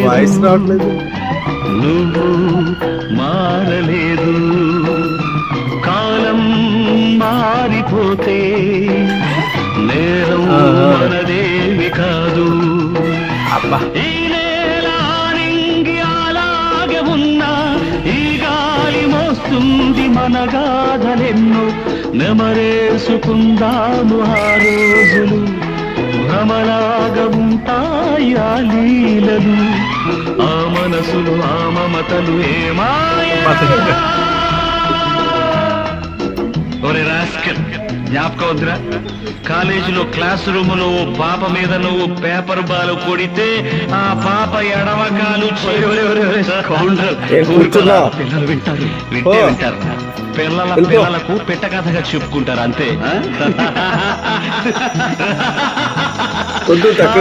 Voice రావట్లేదు. నువ్వు మారలేదు, కాలం మారిపోతే నేరం మనదేవి కాదు. ఈ నేల నింగి అలాగే ఉన్నా, ఈ గాలి మోస్తుంది మన గాథలెన్నో. నెమరేసుకుందాము ఆ రోజులు, భ్రమలాగా ఉంటాయి ఆ లీలలు. ఆ మనసులు ఆ మమతలు ఒరే రాస్కల్, జ్ఞాపకం వద్దురా? కాలేజీలో క్లాస్ రూమ్ లో పాప మీద నువ్వు పేపర్ బాల్ కొడితే ఆ పాప ఎడవకాలు పిల్లలు వింటారు, వింటారు. పిల్లలకు పెట్ట కథగా చెప్పుకుంటారు అంతే.